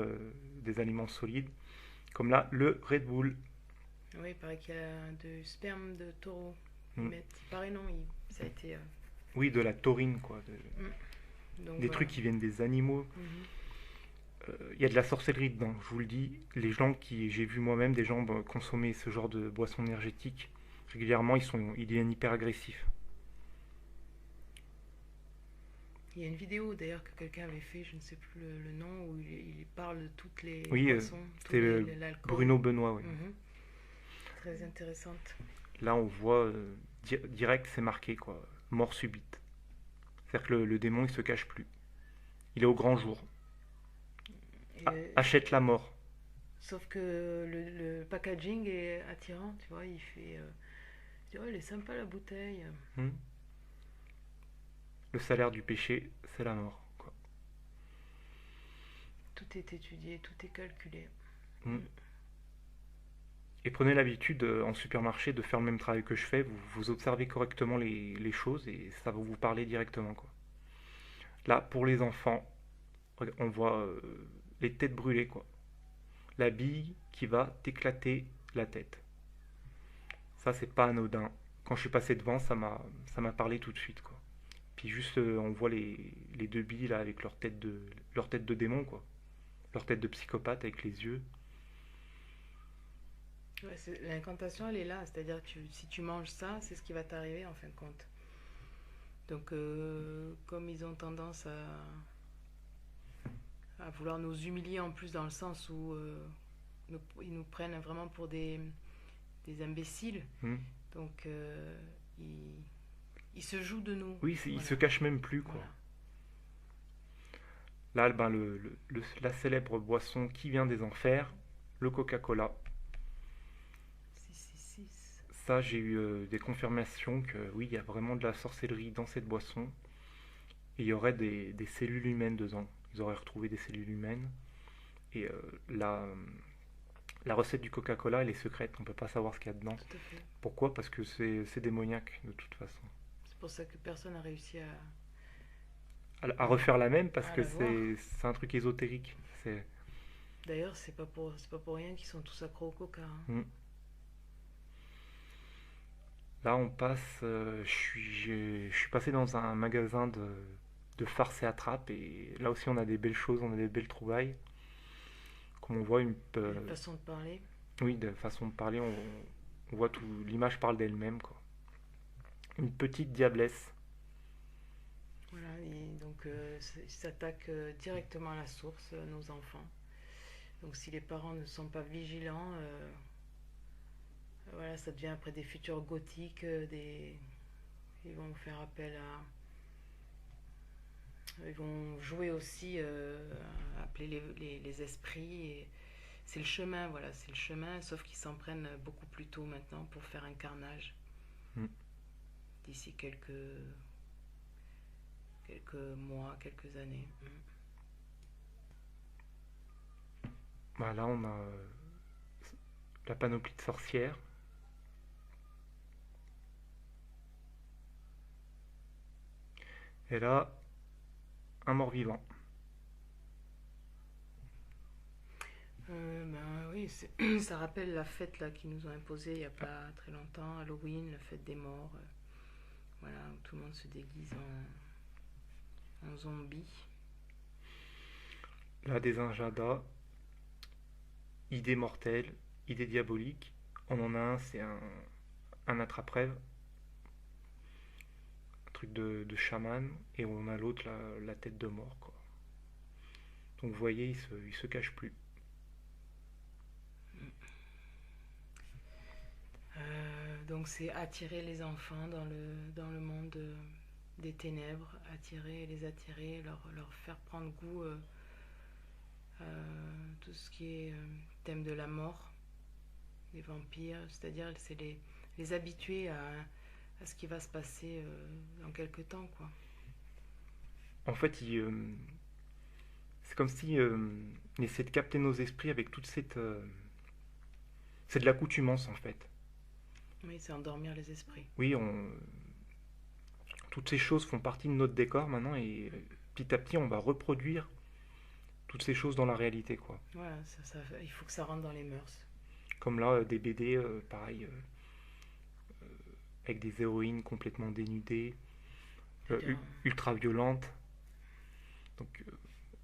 des aliments solides. Comme là, le Red Bull. Oui, il paraît qu'il y a du sperme de taureau. Hmm. Il paraît non, ça a été. Oui, de la taurine, quoi. Donc Des voilà. trucs qui viennent des animaux. Mhm. Il y a de la sorcellerie dedans, je vous le dis. Les gens j'ai vu moi-même des gens consommer ce genre de boissons énergétiques régulièrement, ils deviennent hyper agressifs. Il y a une vidéo d'ailleurs que quelqu'un avait fait, je ne sais plus le nom, où il parle de toutes les Oui, boissons, c'était l'alcool. Bruno Benoît, oui. Mhm. Très intéressante. Là, on voit direct, c'est marqué, quoi. Mort subite. C'est-à-dire que le démon, il se cache plus. Il est au grand jour. Achète la mort. Sauf que le packaging est attirant, tu vois, il fait. Tu vois, elle est sympa la bouteille. Hmm. Le salaire du péché, c'est la mort, quoi. Tout est étudié, tout est calculé. Hmm. Et prenez l'habitude en supermarché de faire le même travail que je fais. Vous observez correctement les choses et ça va vous parler directement, quoi. Là, pour les enfants, on voit les têtes brûlées, quoi. La bille qui va t'éclater la tête. Ça, c'est pas anodin. Quand je suis passé devant, ça m'a parlé tout de suite, quoi. Puis juste, on voit les deux billes là avec leur tête de démon, quoi. Leur tête de psychopathe avec les yeux. Ouais, l'incantation, elle est là, c'est-à-dire si tu manges ça, c'est ce qui va t'arriver en fin de compte. Donc, comme ils ont tendance à vouloir nous humilier en plus dans le sens où ils nous prennent vraiment pour des imbéciles, Hmm. donc ils se jouent de nous. Oui, ils Voilà. se cachent même plus, quoi. Voilà. Là, ben, la célèbre boisson qui vient des enfers, le Coca-Cola. 666. Ça, j'ai eu des confirmations que oui, il y a vraiment de la sorcellerie dans cette boisson. Et il y aurait des cellules humaines dedans. Ils auraient retrouvé des cellules humaines. Et la recette du Coca-Cola, elle est secrète. On ne peut pas savoir ce qu'il y a dedans. Tout à fait. Pourquoi? Parce que c'est démoniaque, de toute façon. C'est pour ça que personne n'a réussi À refaire la même, parce à que l'avoir. c'est un truc ésotérique. C'est... D'ailleurs, c'est pas pour rien qu'ils sont tous accros au coca, hein. Hmm. Là, on passe. Je suis passé dans un magasin de farce et attrape, et là aussi, on a des belles choses, on a des belles trouvailles. Comme on voit Une façon de parler. oui, de façon de parler, on voit tout. L'image parle d'elle-même, quoi. Une petite diablesse. Voilà, et donc ils s'attaquent directement à la source, nos enfants. Donc si les parents ne sont pas vigilants, voilà, ça devient après des futurs gothiques, ils vont faire appel à... Ils vont jouer aussi, à appeler les esprits. Et c'est le chemin, voilà, c'est le chemin, sauf qu'ils s'en prennent beaucoup plus tôt maintenant pour faire un carnage Hmm. d'ici quelques mois, quelques années. Bah, là, on a la panoplie de sorcières. Et là, un mort-vivant. Ben oui, ça rappelle la fête là qu'ils nous ont imposée il n'y a pas très longtemps, Halloween, la fête des morts, voilà, où tout le monde se déguise en zombie. Là, des injadas, idée mortelle, idée diabolique. On en a un, c'est un attrape-rêve, un truc de chaman, et on a l'autre, la tête de mort, quoi. Donc vous voyez, il se cache plus. Donc c'est attirer les enfants dans le monde des ténèbres, les attirer, leur faire prendre goût à tout ce qui est thème de la mort, des vampires, c'est-à-dire c'est les habituer à ce qui va se passer dans quelques temps, quoi. En fait, c'est comme si il essaie de capter nos esprits avec toute cette... c'est de l'accoutumance, en fait. Oui, c'est endormir les esprits. Oui, toutes ces choses font partie de notre décor maintenant, et petit à petit, on va reproduire toutes ces choses dans la réalité, quoi. Voilà, il faut que ça rentre dans les mœurs. Comme là, des BD, pareil, avec des héroïnes complètement dénudées, C'est-à-dire, ultra violentes. Donc,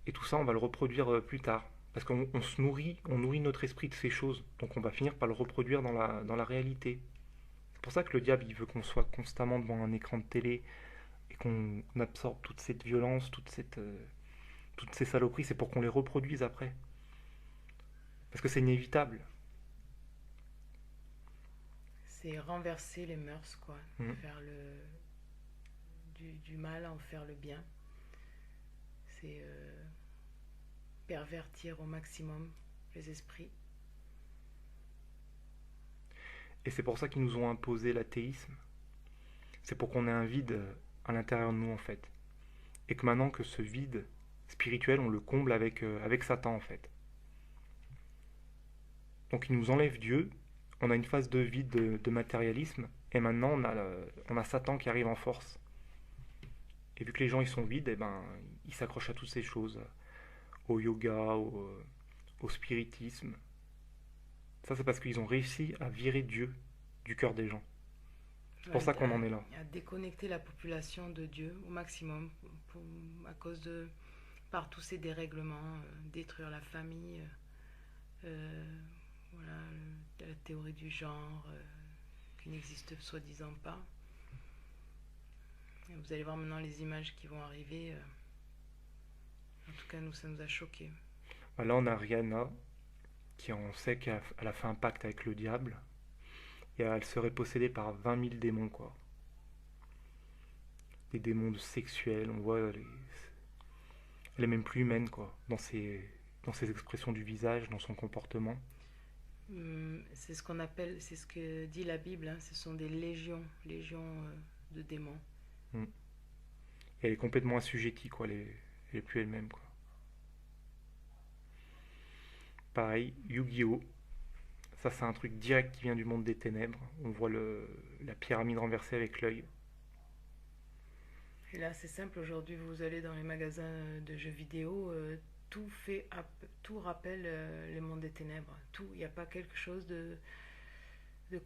et tout ça, on va le reproduire plus tard. Parce qu'on on nourrit notre esprit de ces choses. Donc on va finir par le reproduire dans la réalité. C'est pour ça que le diable, il veut qu'on soit constamment devant un écran de télé et qu'on absorbe toute cette violence, toutes ces saloperies. C'est pour qu'on les reproduise après. Parce que c'est inévitable. c'est renverser les mœurs, quoi. Mhm. Faire du mal à en faire le bien. C'est pervertir au maximum les esprits. Et c'est pour ça qu'ils nous ont imposé l'athéisme. C'est pour qu'on ait un vide à l'intérieur de nous, en fait. Et que maintenant que ce vide spirituel, on le comble avec Satan, en fait. Donc ils nous enlèvent Dieu, on a une phase de vide de matérialisme, et maintenant on a Satan qui arrive en force. Et vu que les gens ils sont vides, eh ben, ils s'accrochent à toutes ces choses, au yoga, au spiritisme. Ça c'est parce qu'ils ont réussi à virer Dieu du cœur des gens. C'est pour Ouais, ça qu'on en est là. à déconnecter la population de Dieu au maximum pour- à cause de par tous ces dérèglements, détruire la famille, euh, voilà, la théorie du genre qui n'existe soi-disant pas. Et vous allez voir maintenant les images qui vont arriver. En tout cas, nous, ça nous a choqués. Là on a Rihanna, qui on sait qu'elle a fait un pacte avec le diable, et elle serait possédée par 20 000 démons, quoi. Des démons sexuels, on voit, elle est même plus humaine, quoi, dans ses expressions du visage, dans son comportement. C'est ce qu'on appelle, c'est ce que dit la Bible, hein, ce sont des légions de démons. Mm. Et elle est complètement assujettie, quoi. Elle est plus elle-même, quoi. Pareil, Yu-Gi-Oh! Ça, c'est un truc direct qui vient du monde des ténèbres. On voit la pyramide renversée avec l'œil. Et là, c'est simple, aujourd'hui, vous allez dans les magasins de jeux vidéo, tout tout rappelle le monde des ténèbres. Tout, il n'y a pas quelque chose de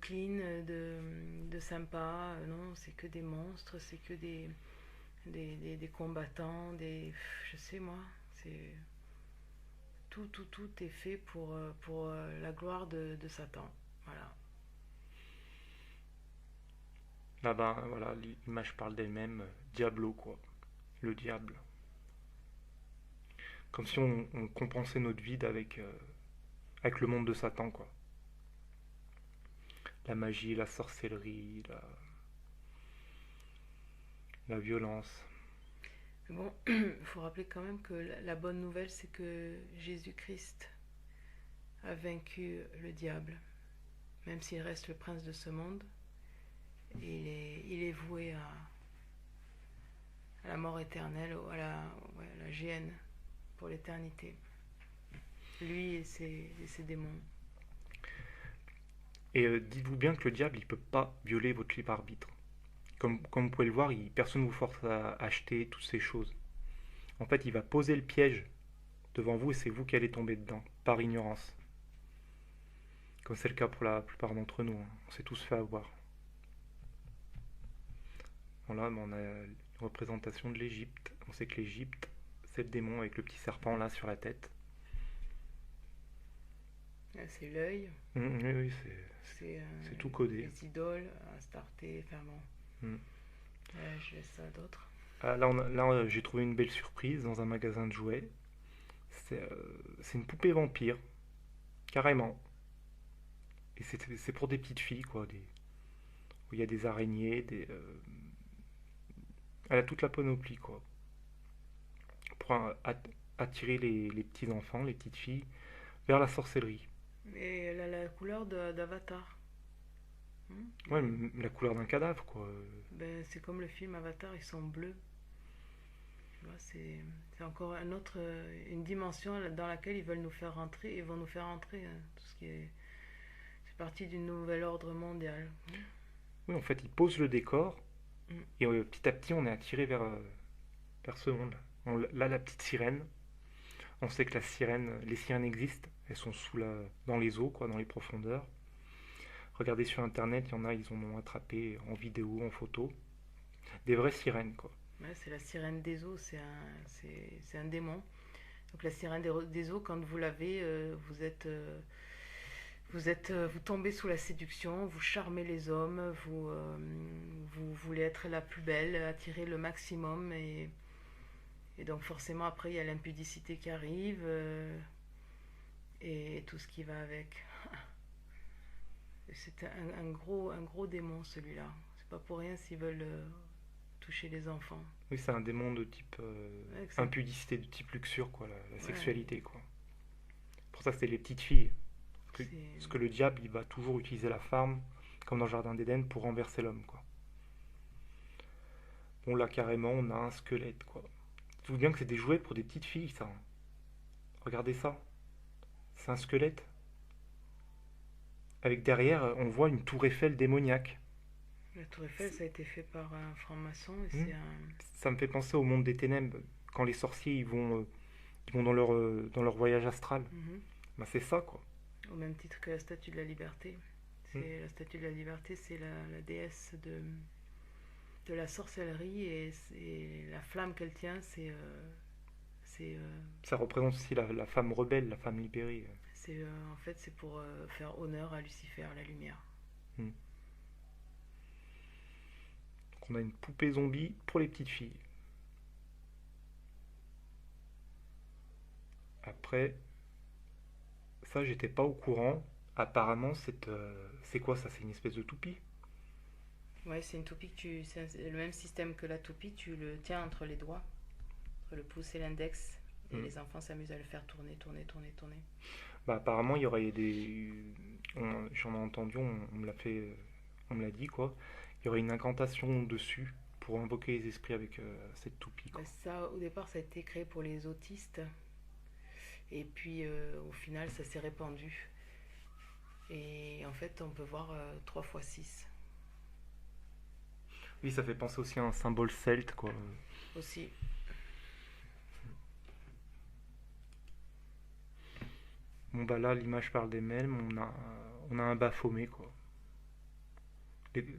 clean, de sympa. Non, c'est que des monstres, c'est que des combattants, je sais moi, c'est tout est fait pour la gloire de Satan. Voilà. Là-bas, voilà, l'image parle d'elle-même. Diablo, quoi. Le diable. Comme si on compensait notre vide avec le monde de Satan, quoi. La magie, la sorcellerie, la violence. Bon, il faut rappeler quand même que la bonne nouvelle, c'est que Jésus-Christ a vaincu le diable. Même s'il reste le prince de ce monde, il est voué à la mort éternelle, à la géhenne pour l'éternité. Lui et ses démons. Et dites-vous bien que le diable, il peut pas violer votre libre arbitre. Comme vous pouvez le voir, personne ne vous force à acheter toutes ces choses. En fait, il va poser le piège devant vous et c'est vous qui allez tomber dedans, par ignorance. Comme c'est le cas pour la plupart d'entre nous, hein. On s'est tous fait avoir. Voilà, on a une représentation de l'Égypte. On sait que l'Égypte, c'est le démon avec le petit serpent là sur la tête. Là, c'est l'œil. Oui, oui, c'est tout codé. Les idoles, Astarté, enfin bon. Mm. Je laisse ça à d'autres. Ah, là, j'ai trouvé une belle surprise dans un magasin de jouets. C'est une poupée vampire, carrément. Et c'est pour des petites filles, quoi. Où il y a des araignées, elle a toute la panoplie, quoi. Pour attirer les petits enfants, les petites filles, vers la sorcellerie. Et elle a la couleur d'Avatar. Ouais, la couleur d'un cadavre, quoi. Ben, c'est comme le film Avatar, ils sont bleus. Tu vois, c'est encore une dimension dans laquelle ils veulent nous faire rentrer, ils vont nous faire rentrer, hein, tout ce qui est. C'est parti du nouvel ordre mondial. Oui, en fait, ils posent le décor, Mm. et petit à petit, on est attiré vers ce monde. Là, la petite sirène, on sait que les sirènes existent, elles sont dans les eaux, quoi, dans les profondeurs. Regardez sur internet, il y en a, ils en ont attrapé en vidéo, en photo. Des vraies sirènes, quoi. Ouais, c'est la sirène des eaux, c'est un démon. Donc la sirène des eaux, quand vous l'avez, vous tombez sous la séduction, vous charmez les hommes, vous voulez être la plus belle, attirer le maximum et donc forcément après il y a l'impudicité qui arrive et tout ce qui va avec. C'est un gros démon celui-là. C'est pas pour rien s'ils veulent toucher les enfants. Oui, c'est un démon de type Ouais, impudicité, de type luxure, quoi, la ouais, sexualité, quoi. Pour ça, c'était les petites filles. c'est Parce que le diable, il va toujours utiliser la femme, comme dans le Jardin d'Éden, pour renverser l'homme, quoi. Bon, là, carrément, on a un squelette, quoi. Dites-vous bien que c'est des jouets pour des petites filles, ça, hein. Regardez ça. C'est un squelette. Avec derrière, on voit une tour Eiffel démoniaque. la tour Eiffel, ça a été fait par un franc-maçon et Hmm. c'est un. Ça me fait penser au monde des ténèbres, quand les sorciers ils vont dans leur voyage astral. Mhm. Bah, c'est ça, quoi. Au même titre que la statue de la liberté. Hmm. La statue de la liberté, c'est la déesse de la sorcellerie et la flamme qu'elle tient, c'est Ça représente aussi la femme rebelle, la femme libérée. en fait c'est pour faire honneur à Lucifer, la lumière. Hmm. Donc on a une poupée zombie pour les petites filles. Après, ça, j'étais pas au courant. Apparemment, c'est quoi ça? C'est une espèce de toupie? Ouais, c'est une toupie c'est le même système que la toupie, tu le tiens entre les doigts, entre le pouce et l'index, Et les enfants s'amusent à le faire tourner, tourner, tourner, tourner. Bah, apparemment, il y aurait des. J'en ai entendu, on me l'a fait. On me l'a dit, quoi. Il y aurait une incantation dessus pour invoquer les esprits avec cette toupie, Ben quoi. ça, au départ, ça a été créé pour les autistes. Et puis, au final, ça s'est répandu. Et en fait, on peut voir 3 fois 6 Oui, ça fait penser aussi à un symbole celte, quoi. aussi. Bon, bah là, l'image parle d'elle-même, on a un Baphomet, quoi.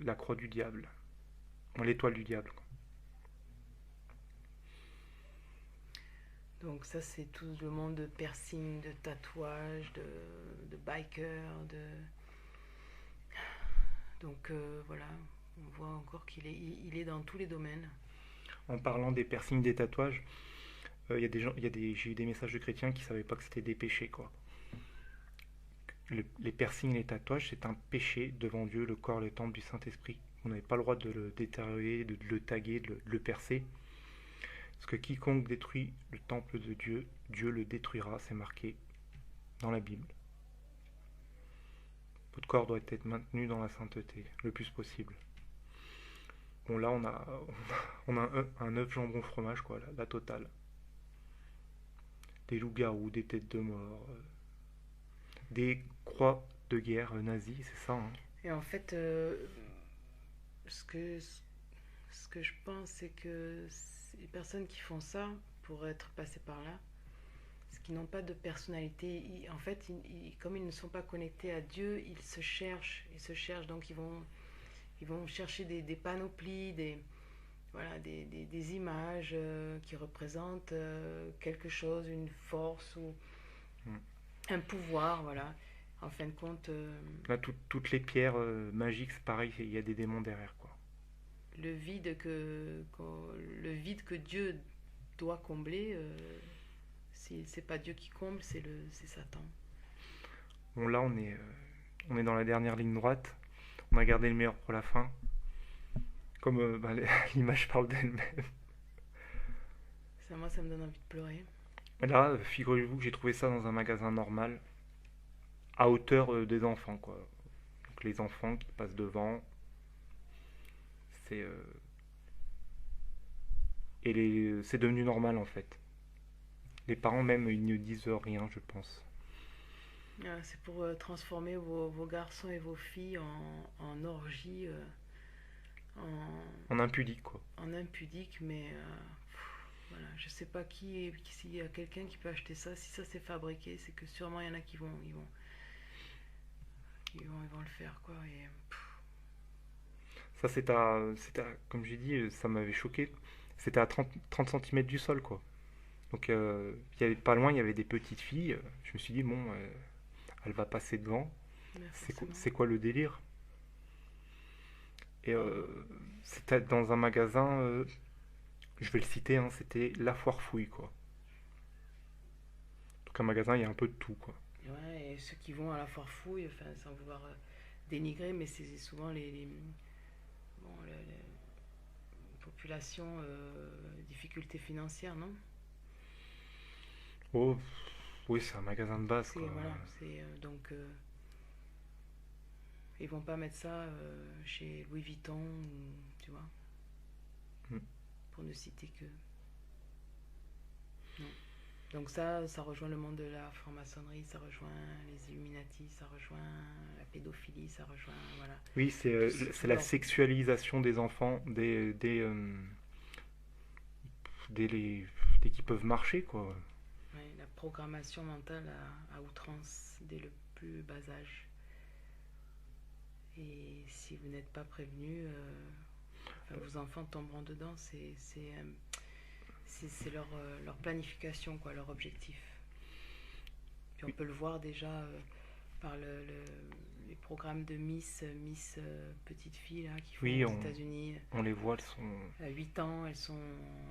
La croix du diable. Bon, l'étoile du diable, quoi. Donc ça, c'est tout le monde de piercing, de tatouage, de biker, de... Donc voilà, on voit encore il est dans tous les domaines. En parlant des piercings, des tatouages, il y a des gens, j'ai eu des messages de chrétiens qui savaient pas que c'était des péchés, quoi. Les piercings et les tatouages, c'est un péché devant Dieu, le corps, le temple du Saint-Esprit. On n'avait pas le droit de le détériorer, de le taguer, de le percer. Parce que quiconque détruit le temple de Dieu, Dieu le détruira, c'est marqué dans la Bible. Votre corps doit être maintenu dans la sainteté, le plus possible. Bon, là, on a un œuf jambon fromage, quoi, la totale. Des loups-garous, des têtes de mort, des croix de guerre nazies, c'est ça, hein. Et en fait, ce que, ce que je pense, c'est que les personnes qui font ça, pour être passées par là, c'est qu'ils n'ont pas de personnalité. En fait, comme ils ne sont pas connectés à Dieu, ils se cherchent, donc ils vont chercher des panoplies, voilà, des images qui représentent quelque chose, une force ou Mm. un pouvoir, voilà. En fin de compte, Là, toutes les pierres magiques, c'est pareil, il y a des démons derrière, quoi. le vide le vide que Dieu doit combler, si c'est pas Dieu qui comble, c'est Satan. Bon, là, on est dans la dernière ligne droite. On a gardé le meilleur pour la fin. Comme bah, l'image parle d'elle-même. Ça, moi, ça me donne envie de pleurer. Là, figurez-vous que j'ai trouvé ça dans un magasin normal, à hauteur des enfants, quoi. Donc les enfants qui passent devant, c'est c'est devenu normal en fait. Les parents même ils ne disent rien, je pense. C'est pour transformer vos garçons et vos filles en orgie, En impudique, quoi. en impudique, mais voilà, je sais pas s'il y a quelqu'un qui peut acheter ça. Si ça c'est fabriqué, c'est que sûrement il y en a ils vont le faire, quoi. Et Ça, comme j'ai dit, ça m'avait choqué. C'était à 30 cm du sol, quoi. Donc, pas loin, il y avait des petites filles. Je me suis dit, bon, elle va passer devant. mais forcément. C'est quoi le délire? Et c'était dans un magasin, je vais le citer, hein, c'était La Foire Fouille, quoi. Donc, un magasin, il y a un peu de tout, quoi. Ouais, et ceux qui vont à la foire fouille, enfin, sans vouloir dénigrer, mais c'est souvent bon, les populations difficultés financières, non? Oh, oui, c'est un magasin de base, C'est quoi. voilà, c'est donc ils vont pas mettre ça chez Louis Vuitton, tu vois, Mm. pour ne citer que. Non. Donc ça rejoint le monde de la franc-maçonnerie, ça rejoint les Illuminati, ça rejoint la pédophilie, ça rejoint voilà. Oui, Tout c'est la leur, sexualisation des enfants, dès qu'ils peuvent marcher, quoi. ouais, la programmation mentale à outrance dès le plus bas âge. Et si vous n'êtes pas prévenu, enfin, vos enfants tomberont dedans. C'est leur planification, quoi, leur objectif. Puis on Oui, peut le voir déjà par les programmes de Miss petites filles là, qui font oui, aux États-Unis. on les voit, elles sont, À 8 ans, elles sont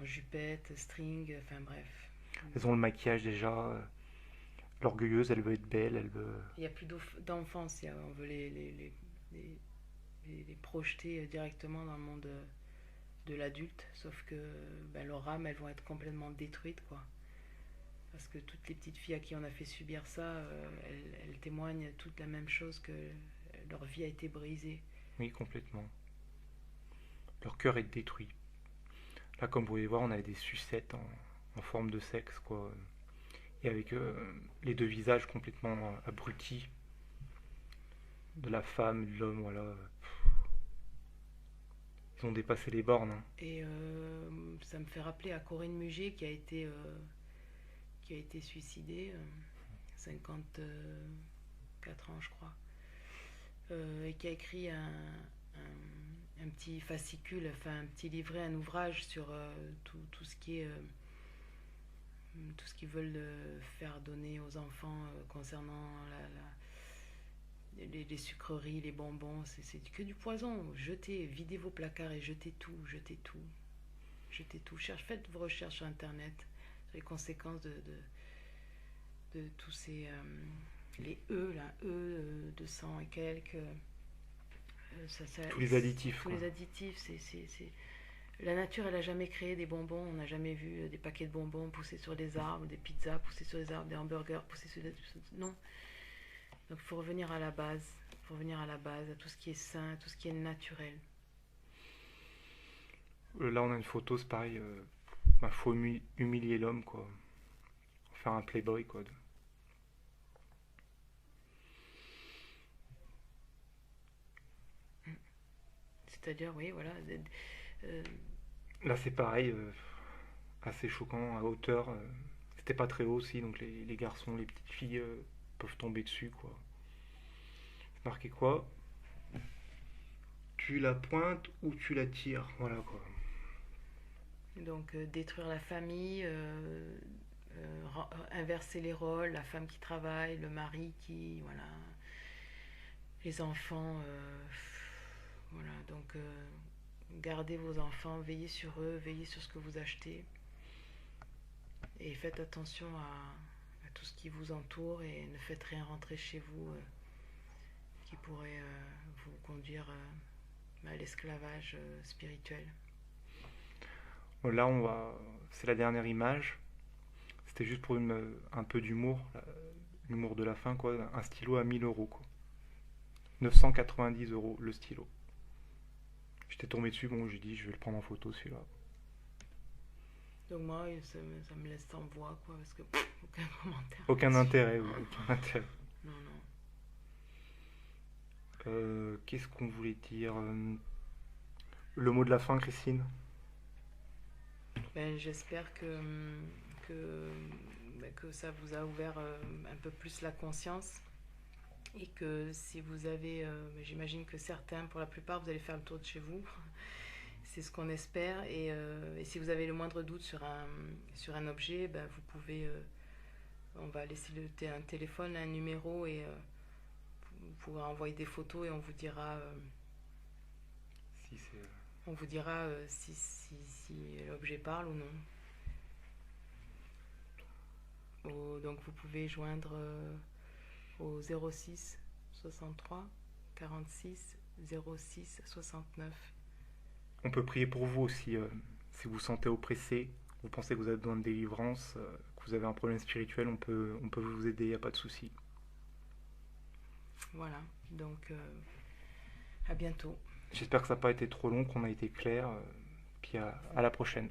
en jupette, string, enfin bref. elles ont le maquillage déjà. L'orgueilleuse, elle veut être belle, elle veut. Il n'y a plus d'enfance, on veut les, les projeter directement dans le monde de l'adulte, sauf que ben, leur âme, elles vont être complètement détruites, quoi. Parce que toutes les petites filles à qui on a fait subir ça, elles témoignent toutes la même chose, que leur vie a été brisée. Oui, complètement. Leur cœur est détruit. Là, comme vous pouvez voir, on a des sucettes en forme de sexe, quoi. Et avec les deux visages complètement abrutis de la femme, de l'homme, voilà. Ils ont dépassé les bornes, hein. Et ça me fait rappeler à Corinne Muget qui a été suicidée, 54 ans je crois, et qui a écrit un petit fascicule, enfin un petit livret, un ouvrage sur tout ce qui est tout ce qu'ils veulent faire donner aux enfants concernant les sucreries, les bonbons, c'est que du poison. Jetez, videz vos placards et jetez tout, jetez tout, jetez tout. Faites vos recherches sur internet sur les conséquences de tous ces les E là, E 200 et quelques. Tous les additifs, tous quoi. les additifs, la nature, elle a jamais créé des bonbons. On n'a jamais vu des paquets de bonbons pousser sur des arbres, des pizzas pousser sur des arbres, des hamburgers pousser sur des... Non. Donc il faut revenir à la base. Il faut revenir à la base, à tout ce qui est sain, tout ce qui est naturel. Là, on a une photo, c'est pareil. Faut humilier l'homme, quoi. Faire un playboy, quoi. C'est-à-dire, oui, voilà. Là, c'est pareil. Assez choquant, à hauteur. C'était pas très haut aussi, donc les garçons, les petites filles peuvent tomber dessus, quoi. C'est marqué quoi? Tu la pointes ou tu la tires, voilà, quoi. Donc détruire la famille, inverser les rôles, la femme qui travaille, le mari qui, voilà, les enfants, voilà. Donc gardez vos enfants, veillez sur eux, veillez sur ce que vous achetez, et faites attention à tout ce qui vous entoure, et ne faites rien rentrer chez vous qui pourrait vous conduire à l'esclavage spirituel. Bon, là, c'est la dernière image. C'était juste pour un peu d'humour, l'humour de la fin, quoi. Un stylo à 1000 euros, quoi. 990 euros le stylo. J'étais tombé dessus, bon, j'ai dit, je vais le prendre en photo, celui-là. Donc moi, ça me laisse sans voix, quoi, parce que aucun commentaire. Aucun intérêt, oui, aucun intérêt. Non, non. Qu'est-ce qu'on voulait dire? Le mot de la fin, Christine? Ben, j'espère que ça vous a ouvert un peu plus la conscience, et que si vous avez, j'imagine que certains, pour la plupart, vous allez faire le tour de chez vous. C'est ce qu'on espère, et si vous avez le moindre doute sur un objet, ben, vous pouvez, on va laisser un téléphone, un numéro, et vous pourrez envoyer des photos, et on vous dira si l'objet parle ou non. Donc vous pouvez joindre au 06 63 46 06 69. On peut prier pour vous aussi, si vous vous sentez oppressé, vous pensez que vous avez besoin de délivrance, que vous avez un problème spirituel, on peut vous aider, il n'y a pas de souci. Voilà, donc à bientôt. J'espère que ça n'a pas été trop long, qu'on a été clair, puis à la prochaine.